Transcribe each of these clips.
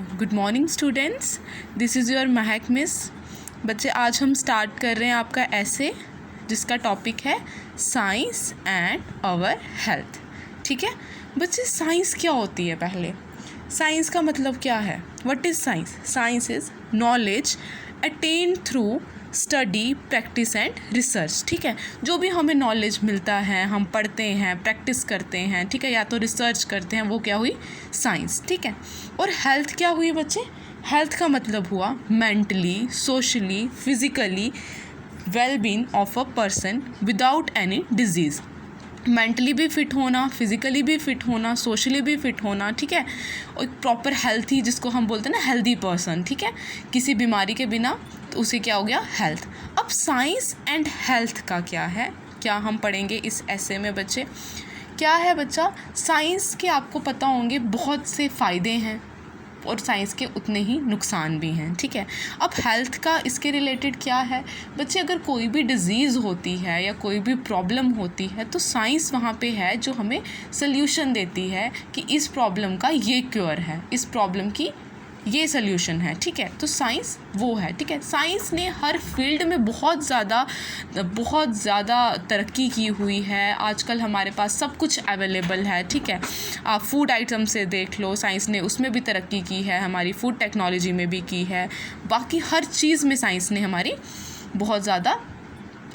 Good morning students, this is your Mahak miss. बच्चे, आज हम स्टार्ट कर रहे हैं आपका ऐसे जिसका टॉपिक है साइंस एंड आवर हेल्थ। ठीक है बच्चे, साइंस क्या होती है? पहले साइंस का मतलब क्या है? What is science? Science is knowledge attain through study, practice and research. ठीक है, जो भी हमें नॉलेज मिलता है, हम पढ़ते हैं, प्रैक्टिस करते हैं, ठीक है, या तो रिसर्च करते हैं, वो क्या हुई? साइंस। ठीक है, और हेल्थ क्या हुई बच्चे? हेल्थ का मतलब हुआ mentally, socially, physically wellbeing of a person without any disease. Mentally भी फिट होना, फिज़िकली भी फिट होना, सोशली भी फिट होना। ठीक है, और प्रॉपर हेल्थी, जिसको हम बोलते हैं ना हेल्दी पर्सन। ठीक है, किसी बीमारी के बिना, तो उसे क्या हो गया? हेल्थ। अब साइंस एंड हेल्थ का क्या है, क्या हम पढ़ेंगे इस ऐसे में बच्चे? क्या है बच्चा? साइंस के आपको पता होंगे बहुत से फ़ायदे हैं और साइंस के उतने ही नुकसान भी हैं। ठीक है, अब हेल्थ का इसके रिलेटेड क्या है बच्चे? अगर कोई भी डिज़ीज़ होती है या कोई भी प्रॉब्लम होती है तो साइंस वहाँ पे है जो हमें सल्यूशन देती है कि इस प्रॉब्लम का ये क्योर है, इस प्रॉब्लम की ये सल्यूशन है। ठीक है, तो साइंस वो है। ठीक है, साइंस ने हर फील्ड में बहुत ज़्यादा तरक्की की हुई है। आजकल हमारे पास सब कुछ अवेलेबल है। ठीक है, आप फूड आइटम से देख लो, साइंस ने उसमें भी तरक्की की है, हमारी फूड टेक्नोलॉजी में भी की है, बाकी हर चीज़ में साइंस ने हमारी बहुत ज़्यादा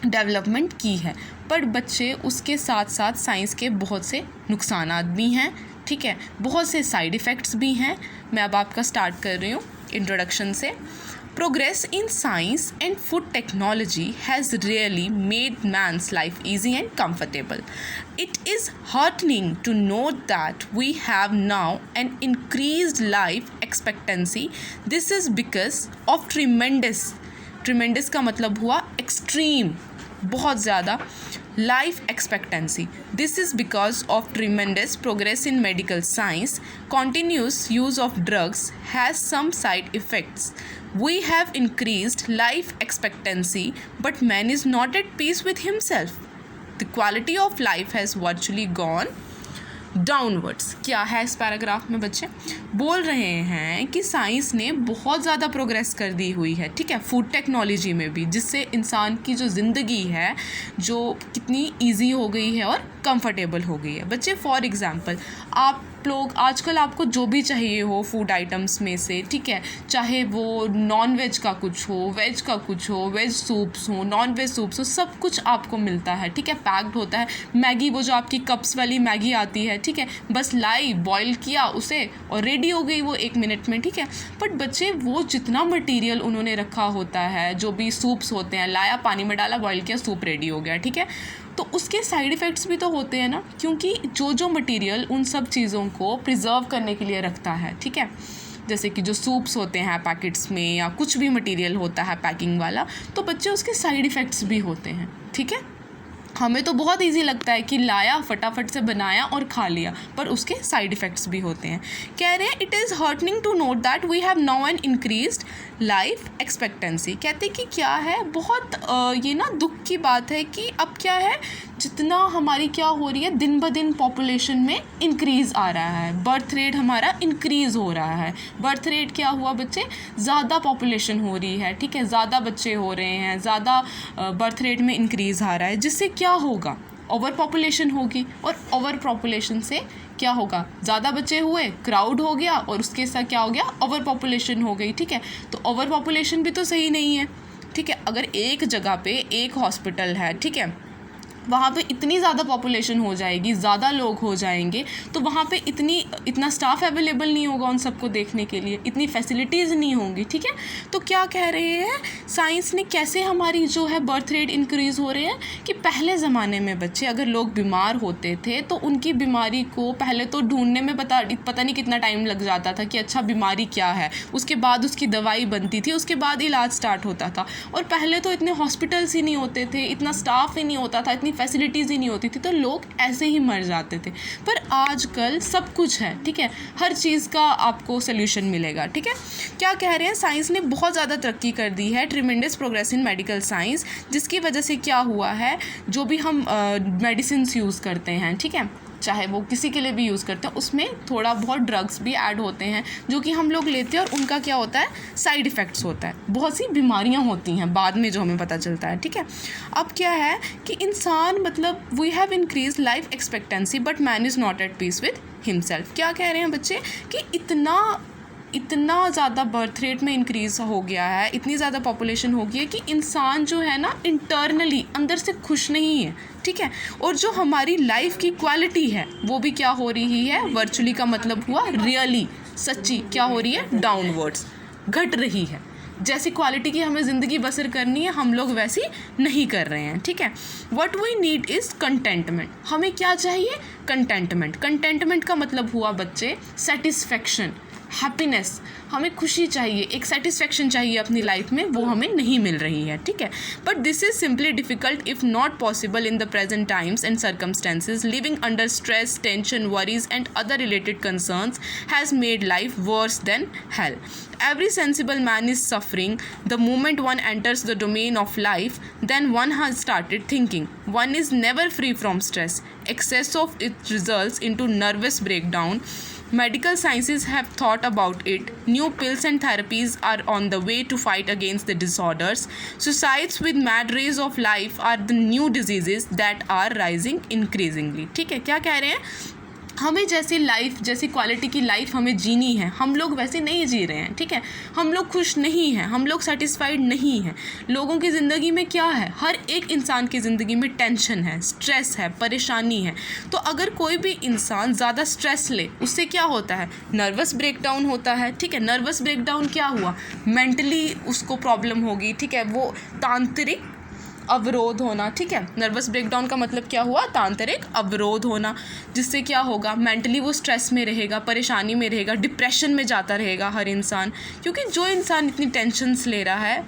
डेवलपमेंट की है। पर बच्चे, उसके साथ साथ साइंस के बहुत से नुकसानात भी हैं। ठीक है, बहुत से साइड इफ़ेक्ट्स भी हैं। मैं अब आपका स्टार्ट कर रही हूँ इंट्रोडक्शन से। Progress in science and food technology has really made man's life easy and comfortable. It is heartening to note that we have now an increased life expectancy. This is because of tremendous का मतलब हुआ extreme, बहुत ज़्यादा life expectancy. This is because of tremendous progress in medical science. Continuous use of drugs has some side effects. We have increased life expectancy, but man is not at peace with himself. The quality of life has virtually gone downwards. क्या है इस paragraph में बच्चे? बोल रहे हैं कि science ने बहुत ज़्यादा प्रोग्रेस कर दी हुई है। ठीक है, फूड टेक्नोलॉजी में भी, जिससे इंसान की जो ज़िंदगी है जो कितनी इजी हो गई है और कंफर्टेबल हो गई है। बच्चे, फॉर एग्जांपल, आप लोग आजकल आपको जो भी चाहिए हो फूड आइटम्स में से, ठीक है, चाहे वो नॉन वेज का कुछ हो, वेज का कुछ हो, वेज सूप्स हो, नॉन वेज सूप्स हो, सब कुछ आपको मिलता है। ठीक है, पैक्ड होता है। मैगी, वो जो आपकी कप्स वाली मैगी आती है, ठीक है, बस लाई, बॉईल किया उसे और रेडी हो गई वो 1 मिनट में। ठीक है, बट बच्चे, वो जितना मटीरियल उन्होंने रखा होता है, जो भी सूप्स होते हैं, लाया, पानी में डाला, बॉईल किया, सूप रेडी हो गया। ठीक है, तो उसके साइड इफ़ेक्ट्स भी तो होते हैं ना, क्योंकि जो मटेरियल उन सब चीज़ों को प्रिजर्व करने के लिए रखता है। ठीक है, जैसे कि जो सूप्स होते हैं पैकेट्स में या कुछ भी मटेरियल होता है पैकिंग वाला, तो बच्चे उसके साइड इफ़ेक्ट्स भी होते हैं। ठीक है, हमें तो बहुत इजी लगता है कि लाया, फटाफट से बनाया और खा लिया, पर उसके साइड इफ़ेक्ट्स भी होते हैं। कह रहे हैं it is heartening to note that we have now an increased life expectancy. कहते कि क्या है, बहुत ये ना दुख की बात है कि अब क्या है, जितना हमारी क्या हो रही है, दिन ब दिन पॉपुलेशन में इंक्रीज़ आ रहा है, बर्थ रेट हमारा इंक्रीज़ हो रहा है। बर्थ रेट क्या हुआ बच्चे? ज़्यादा पॉपुलेशन हो रही है। ठीक है, ज़्यादा बच्चे हो रहे हैं, ज़्यादा बर्थ रेट में इंक्रीज़ आ रहा है, जिससे क्या होगा? ओवर पॉपुलेशन होगी, और ओवर पॉपुलेशन से क्या होगा? ज़्यादा बच्चे हुए, क्राउड हो गया, और उसके साथ क्या हो गया? ओवर पॉपुलेशन हो गई। ठीक है, तो ओवर पॉपुलेशन भी तो सही नहीं है। ठीक है, अगर एक जगह पे एक हॉस्पिटल है, ठीक है, वहाँ पे इतनी ज़्यादा पॉपुलेशन हो जाएगी, ज़्यादा लोग हो जाएंगे, तो वहाँ पे इतना स्टाफ अवेलेबल नहीं होगा उन सबको देखने के लिए, इतनी फैसिलिटीज़ नहीं होंगी। ठीक है, तो क्या कह रहे हैं साइंस ने, कैसे हमारी जो है बर्थ रेट इंक्रीज़ हो रहे हैं कि पहले ज़माने में बच्चे, अगर लोग बीमार होते थे तो उनकी बीमारी को पहले तो ढूंढने में पता नहीं कितना टाइम लग जाता था कि अच्छा बीमारी क्या है, उसके बाद उसकी दवाई बनती थी, उसके बाद इलाज स्टार्ट होता था। और पहले तो इतने हॉस्पिटल्स ही नहीं होते थे, इतना स्टाफ ही नहीं होता था, इतनी फैसिलिटीज़ ही नहीं होती थी, तो लोग ऐसे ही मर जाते थे। पर आजकल सब कुछ है। ठीक है, हर चीज़ का आपको सल्यूशन मिलेगा। ठीक है, क्या कह रहे हैं, साइंस ने बहुत ज़्यादा तरक्की कर दी है, tremendous progress in medical science, जिसकी वजह से क्या हुआ है, जो भी हम मेडिसिन्स यूज़ करते हैं, ठीक है, चाहे वो किसी के लिए भी यूज़ करते हैं, उसमें थोड़ा बहुत ड्रग्स भी ऐड होते हैं जो कि हम लोग लेते हैं और उनका क्या होता है, साइड इफ़ेक्ट्स होता है, बहुत सी बीमारियां होती हैं बाद में जो हमें पता चलता है, ठीक है। अब क्या है कि इंसान मतलब we have increase life expectancy but man is not at peace with himself. क्या कह रहे हैं बच्चे कि इतना ज़्यादा बर्थ रेट में इंक्रीज़ हो गया है, इतनी ज़्यादा पॉपुलेशन हो गई है कि इंसान जो है ना इंटरनली अंदर से खुश नहीं है, ठीक है। और जो हमारी लाइफ की क्वालिटी है वो भी क्या हो रही है, वर्चुअली का मतलब हुआ रियली, सच्ची क्या हो रही है, डाउनवर्ड्स, घट रही है। जैसी क्वालिटी की हमें ज़िंदगी बसर करनी है हम लोग वैसी नहीं कर रहे हैं, ठीक है। What we need is contentment. हमें क्या चाहिए, कंटेंटमेंट। कंटेंटमेंट का मतलब हुआ बच्चे सेटिस्फेक्शन, हैप्पीनेस। हमें खुशी चाहिए, एक सेटिस्फेक्शन चाहिए अपनी लाइफ में, वो हमें नहीं मिल रही है, ठीक है। But this is simply difficult if not possible in the present times and circumstances. Living under stress, tension, worries and other related concerns has made life worse than hello. Every sensible man is suffering. The moment one enters the domain of life, then one has started thinking. One is never free from stress. Excess of it results into nervous breakdown. Medical sciences have thought about it. New pills and therapies are on the way to fight against the disorders. Suicides with mad rays of life are the new diseases that are rising increasingly. ठीक है, क्या कह रहे हैं, हमें जैसी life, जैसी quality की लाइफ हमें जीनी है, हम लोग वैसे नहीं जी रहे हैं, ठीक है। हम लोग खुश नहीं हैं, हम लोग सेटिस्फाइड नहीं हैं। लोगों की ज़िंदगी में क्या है, हर एक इंसान की ज़िंदगी में टेंशन है, स्ट्रेस है, परेशानी है। तो अगर कोई भी इंसान ज़्यादा स्ट्रेस ले, उससे क्या होता है, नर्वस ब्रेकडाउन होता है, ठीक है। नर्वस ब्रेकडाउन क्या हुआ, मेंटली उसको प्रॉब्लम होगी, ठीक है, वो तांत्रिक अवरोध होना, ठीक है। नर्वस ब्रेकडाउन का मतलब क्या हुआ, तांत्रिक अवरोध होना, जिससे क्या होगा, मेंटली वो स्ट्रेस में रहेगा, परेशानी में रहेगा, डिप्रेशन में जाता रहेगा हर इंसान। क्योंकि जो इंसान इतनी टेंशन्स ले रहा है,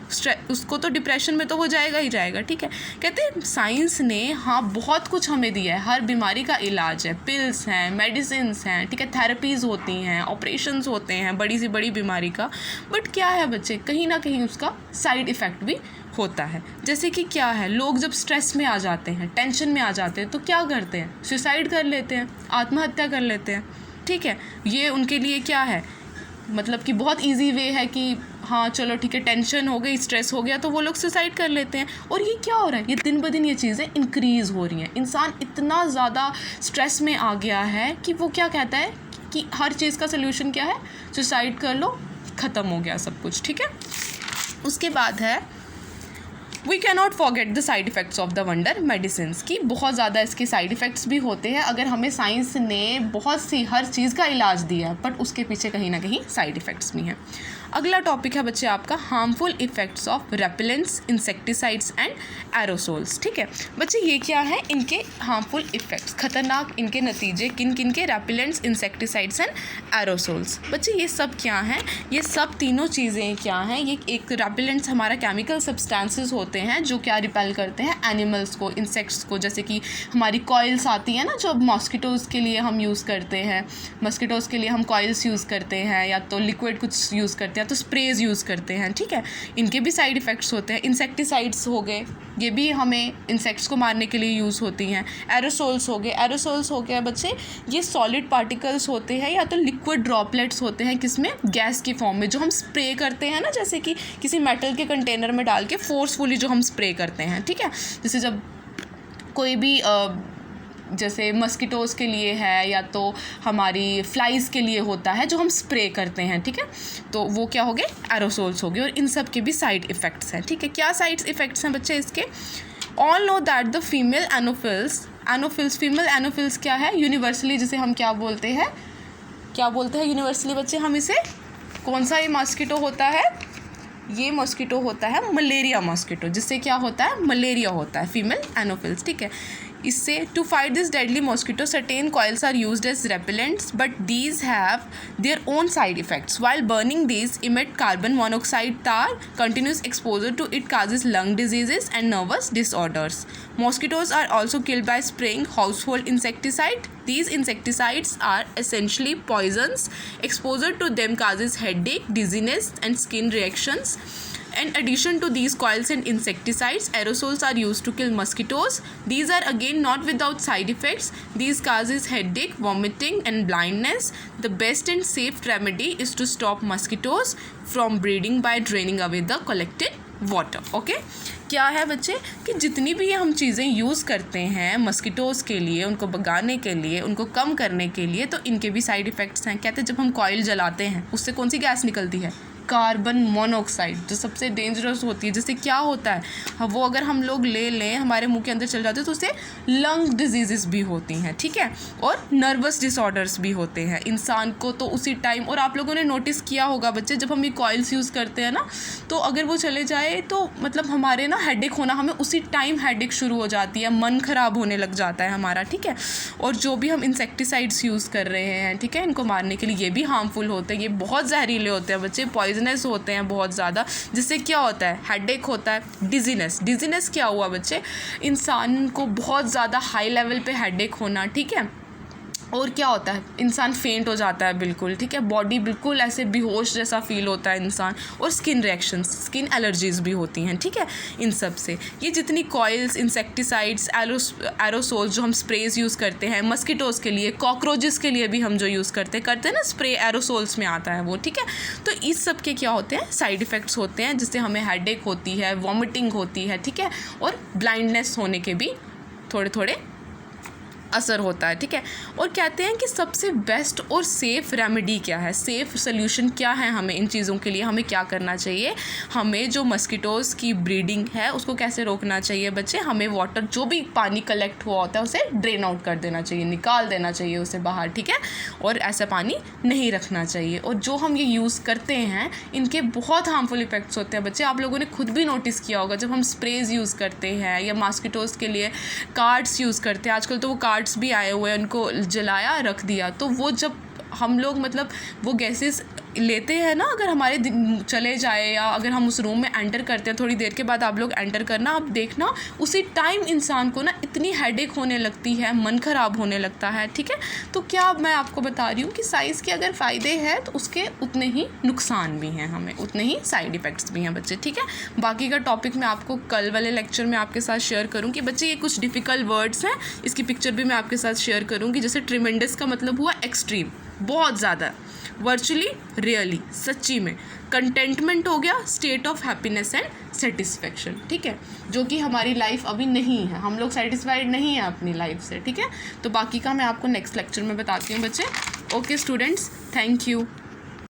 उसको तो डिप्रेशन में तो वो जाएगा ही जाएगा, ठीक है। कहते हैं साइंस ने हाँ बहुत कुछ हमें दिया है, हर बीमारी का इलाज है, पिल्स हैं, मेडिसिन हैं, ठीक है, थेरेपीज़ होती हैं, ऑपरेशंस होते हैं बड़ी से बड़ी बीमारी का। बट क्या है बच्चे, कहीं ना कहीं उसका साइड इफ़ेक्ट भी होता है। जैसे कि क्या है, लोग जब स्ट्रेस में आ जाते हैं, टेंशन में आ जाते हैं, तो क्या करते हैं, सुसाइड कर लेते हैं, आत्महत्या कर लेते हैं, ठीक है। ये उनके लिए क्या है, मतलब कि बहुत इजी वे है कि हाँ चलो ठीक है, टेंशन हो गई, स्ट्रेस हो गया, तो वो लोग सुसाइड कर लेते हैं। और ये क्या हो रहा है, ये दिन ब दिन ये चीज़ें इंक्रीज़ हो रही हैं। इंसान इतना ज़्यादा स्ट्रेस में आ गया है कि वो क्या कहता है कि हर चीज़ का सल्यूशन क्या है, सुसाइड कर लो, ख़त्म हो गया सब कुछ, ठीक है। उसके बाद है we cannot forget the side effects of the wonder medicine, की बहुत ज़्यादा इसके साइड इफ़ेक्ट्स भी होते हैं। अगर हमें साइंस ने बहुत सी हर चीज़ का इलाज दिया है, बट उसके पीछे कहीं ना कहीं साइड इफ़ेक्ट्स भी हैं। अगला टॉपिक है बच्चे आपका harmful effects of repellents, insecticides and aerosols, ठीक है। बच्चे ये क्या है, इनके हार्मफुल इफ़ेक्ट्स, खतरनाक इनके नतीजे किन किन के, रेपेलेंट्स, इंसेक्टिसाइड्स एंड एरोसोल्स। बच्चे ये सब क्या हैं, ये सब तीनों चीज़ें क्या हैं, ये एक रेपेलेंट्स हमारा केमिकल सब्सटेंसेस होते हैं जो क्या रिपेल करते हैं एनिमल्स को, इंसेक्ट्स को। जैसे कि हमारी कॉइल्स आती है ना, जो मॉस्किटोज़ के लिए हम यूज़ करते हैं, मॉस्किटोज़ के लिए हम कॉइल्स यूज़ करते हैं, या तो लिक्विड कुछ यूज़ करते हैं, या तो स्प्रेज यूज़ करते हैं, ठीक है। इनके भी साइड इफ़ेक्ट्स होते हैं। इंसेक्टिसाइड्स हो गए, ये भी हमें इंसेक्ट्स को मारने के लिए यूज़ होती हैं। एरोसोल्स हो गए, एरोसोल्स हो गया बच्चे, ये सॉलिड पार्टिकल्स होते हैं या तो लिक्विड ड्रॉपलेट्स होते हैं, किसमें, गैस की फॉर्म में, जो हम स्प्रे करते हैं ना, जैसे कि किसी मेटल के कंटेनर में डाल के फोर्सफुली जो हम स्प्रे करते हैं, ठीक है। जैसे जब कोई भी जैसे मस्किटोज़ के लिए है या तो हमारी फ्लाइज़ के लिए होता है जो हम स्प्रे करते हैं, ठीक है। तो वो क्या हो गए, एरोसोल्स हो गए। और इन सब के भी साइड इफ़ेक्ट्स हैं, ठीक है। क्या साइड इफ़ेक्ट्स हैं बच्चे इसके, all know that the female Anopheles, female Anopheles क्या है, यूनिवर्सली जिसे हम क्या बोलते हैं यूनिवर्सली बच्चे, हम इसे, कौन सा ये मॉस्किटो होता है, ये मॉस्किटो होता है मलेरिया मॉस्किटो, जिससे क्या होता है, मलेरिया होता है, फीमेल एनोफिल्स, ठीक है। इससे to fight this deadly mosquito certain coils are used as repellents, but these have their own side effects. While burning these emit carbon monoxide tar. Continuous exposure to it causes lung diseases and nervous disorders. Mosquitoes are also killed by spraying household insecticide. These insecticides are essentially poisons. Exposure to them causes headache, dizziness and skin reactions. In addition to these coils and insecticides, aerosols are used to kill mosquitoes. These are again not without side effects. These causes headache, vomiting and blindness. The best and safe remedy is to stop mosquitoes from breeding by draining away the collected water. Okay, क्या है बच्चे कि जितनी भी हम चीज़ें use करते हैं मस्किटोज़ के लिए, उनको भगाने के लिए, उनको कम करने के लिए, तो इनके भी साइड इफ़ेक्ट्स हैं. कहते हैं जब हम कॉइल जलाते हैं उससे कौन सी गैस निकलती है? कार्बन मोनोऑक्साइड, जो सबसे डेंजरस होती है. जिससे क्या होता है, वो अगर हम लोग ले लें हमारे मुंह के अंदर चल जाते हैं तो उससे लंग डिजीज़ भी होती हैं. ठीक है, और नर्वस डिसऑर्डर्स भी होते हैं इंसान को. तो उसी टाइम, और आप लोगों ने नोटिस किया होगा बच्चे, जब हम ये कॉइल्स यूज़ करते हैं ना, तो अगर वो चले जाए तो मतलब हमारे ना हेडेक होना, हमें उसी टाइम हेडेक शुरू हो जाती है, मन ख़राब होने लग जाता है हमारा. ठीक है, और जो भी हम इंसेक्टिसाइड्स यूज़ कर रहे हैं, ठीक है, इनको मारने के लिए, ये भी हार्मफुल होते हैं. ये बहुत जहरीले होते हैं बच्चे, पॉइजनस होते हैं बहुत ज़्यादा. जिससे क्या होता है? हेडेक होता है. डिजीनेस क्या हुआ बच्चे? इंसान को बहुत ज़्यादा हाई लेवल पे हेडेक होना. ठीक है, और क्या होता है? इंसान फेंट हो जाता है बिल्कुल. ठीक है, बॉडी बिल्कुल ऐसे बेहोश जैसा फील होता है इंसान. और स्किन रिएक्शंस, स्किन एलर्जीज़ भी होती हैं. ठीक है, इन सब से ये जितनी कॉइल्स, इंसेक्टिसाइड्स, एरोसोल्स जो हम स्प्रेज यूज़ करते हैं मस्किटोज़ के लिए, कॉकरोचेस के लिए भी हम जो यूज़ करते हैं ना, स्प्रे एरोसोल्स में आता है वो. ठीक है, तो इस सब के क्या होते हैं? साइड इफ़ेक्ट्स होते हैं, जिससे हमें हेडेक होती है, वॉमिटिंग होती है. ठीक है, और ब्लाइंडनेस होने के भी थोड़े थोड़े असर होता है. ठीक है, और कहते हैं कि सबसे बेस्ट और सेफ़ रेमेडी क्या है, सेफ़ सोल्यूशन क्या है हमें इन चीज़ों के लिए, हमें क्या करना चाहिए? हमें जो मस्किटोज़ की ब्रीडिंग है उसको कैसे रोकना चाहिए बच्चे? हमें वाटर, जो भी पानी कलेक्ट हुआ होता है उसे ड्रेन आउट कर देना चाहिए, निकाल देना चाहिए उसे बाहर. ठीक है, और ऐसा पानी नहीं रखना चाहिए. और जो हम ये यूज़ करते हैं इनके बहुत हार्मफुल इफ़ेक्ट्स होते हैं बच्चे. आप लोगों ने खुद भी नोटिस किया होगा, जब हम स्प्रेज यूज़ करते हैं या मस्किटोज़ के लिए कार्ड्स यूज़ करते हैं, आजकल तो वो कार्ड्स भी आए हुए हैं, उनको जलाया रख दिया, तो वो जब हम लोग मतलब वो गैसेस लेते हैं ना, अगर हमारे चले जाए या अगर हम उस रूम में एंटर करते हैं, थोड़ी देर के बाद आप लोग एंटर करना, आप देखना उसी टाइम इंसान को ना इतनी हेडेक होने लगती है, मन ख़राब होने लगता है. ठीक है, तो क्या मैं आपको बता रही हूँ कि साइज़ के अगर फ़ायदे हैं तो उसके उतने ही नुकसान भी हैं, हमें उतने ही साइड इफ़ेक्ट्स भी हैं बच्चे. ठीक है, बाकी का टॉपिक मैं आपको कल वाले लेक्चर में आपके साथ शेयर करूँगी बच्चे. ये कुछ डिफ़िकल्ट वर्ड्स हैं, इसकी पिक्चर भी मैं आपके साथ शेयर करूँगी. जैसे ट्रिमेंडस का मतलब हुआ एक्सट्रीम, बहुत ज़्यादा. वर्चुअली, रियली, सच्ची में. कंटेंटमेंट हो गया state of happiness and satisfaction. ठीक है, जो कि हमारी लाइफ अभी नहीं है, हम लोग सेटिस्फाइड नहीं हैं अपनी लाइफ से. ठीक है, तो बाकी का मैं आपको नेक्स्ट लेक्चर में बताती हूँ बच्चे. Okay students, thank you.